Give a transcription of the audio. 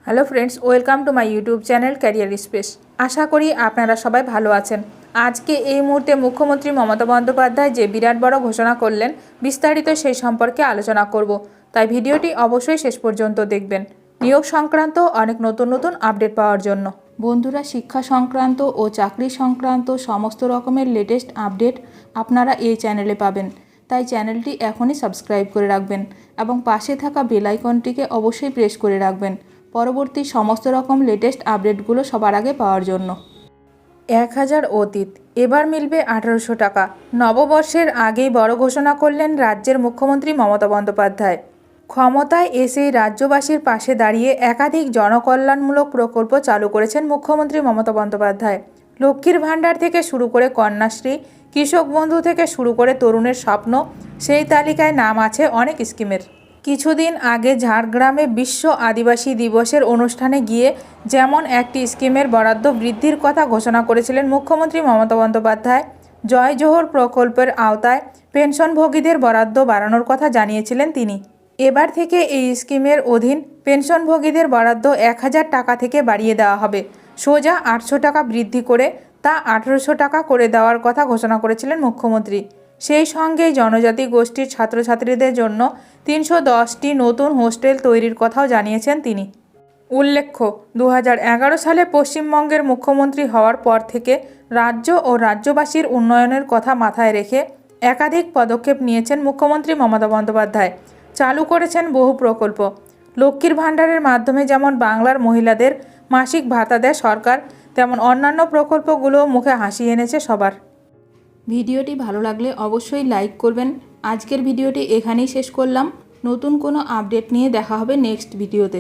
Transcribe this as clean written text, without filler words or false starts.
Hello friends, welcome to my YouTube channel career space. আশা করি আপনারা সবাই ভালো আছেন। আজকে এই মুহূর্তে মুখ্যমন্ত্রী মমতা বন্দ্যোপাধ্যায় যে বিরাট বড় ঘোষণা করলেন, বিস্তারিত সেই সম্পর্কে আলোচনা করব। তাই ভিডিওটি অবশ্যই শেষ পর্যন্ত দেখবেন নিয়োগ সংক্রান্ত অনেক নতুন আপডেট পাওয়ার জন্য। বন্ধুরা, শিক্ষা সংক্রান্ত ও চাকরি সংক্রান্ত সমস্ত রকমের লেটেস্ট আপডেট আপনারা এই চ্যানেলে পাবেন। তাই চ্যানেলটি এখনই সাবস্ক্রাইব করে রাখবেন এবং পাশে থাকা বেল আইকনটিকে অবশ্যই প্রেস করে রাখবেন পরবর্তী সমস্ত রকম লেটেস্ট আপডেটগুলো সবার আগে পাওয়ার জন্য। 1000 অতীত, এবার মিলবে 1800 টাকা। নববর্ষের আগেই বড় ঘোষণা করলেন রাজ্যের মুখ্যমন্ত্রী মমতা বন্দ্যোপাধ্যায়। ক্ষমতায় এসেই রাজ্যবাসীর পাশে দাঁড়িয়ে একাধিক জনকল্যাণমূলক প্রকল্প চালু করেছেন মুখ্যমন্ত্রী মমতা বন্দ্যোপাধ্যায়। লক্ষ্মীর ভাণ্ডার থেকে শুরু করে কন্যাশ্রী, কৃষক বন্ধু থেকে শুরু করে তরুণের স্বপ্ন, সেই তালিকায় নাম আছে অনেক স্কিমের। কিছুদিন আগে ঝাড়গ্রামে বিশ্ব আদিবাসী দিবসের অনুষ্ঠানে গিয়ে যেমন একটি স্কিমের বরাদ্দ বৃদ্ধির কথা ঘোষণা করেছিলেন মুখ্যমন্ত্রী মমতা বন্দ্যোপাধ্যায়, জয় জোহর প্রকল্পের আওতায় পেনশনভোগীদের বরাদ্দ বাড়ানোর কথা জানিয়েছিলেন তিনি। এবার থেকে এই স্কিমের অধীন পেনশনভোগীদের বরাদ্দ 1000 টাকা থেকে বাড়িয়ে দেওয়া হবে। সোজা 800 টাকা বৃদ্ধি করে তা 1800 টাকা করে দেওয়ার কথা ঘোষণা করেছিলেন মুখ্যমন্ত্রী। সেই সঙ্গে জনজাতি গোষ্ঠীর ছাত্রছাত্রীদের জন্য 310টি নতুন হোস্টেল তৈরির কথাও জানিয়েছেন তিনি। উল্লেখ্য, 2011 সালে পশ্চিমবঙ্গের মুখ্যমন্ত্রী হওয়ার পর থেকে রাজ্য ও রাজ্যবাসীর উন্নয়নের কথা মাথায় রেখে একাধিক পদক্ষেপ নিয়েছেন মুখ্যমন্ত্রী মমতা বন্দ্যোপাধ্যায়। চালু করেছেন বহু প্রকল্প। লক্ষ্মীর ভাণ্ডারের মাধ্যমে যেমন বাংলার মহিলাদের মাসিক ভাতা দেয় সরকার, তেমন অন্যান্য প্রকল্পগুলোও মুখে হাসি এনেছে সবার। ভিডিওটি ভালো লাগলে অবশ্যই লাইক করবেন। আজকের ভিডিওটি এখানেই শেষ করলাম। নতুন কোনো আপডেট নিয়ে দেখা হবে নেক্সট ভিডিওতে।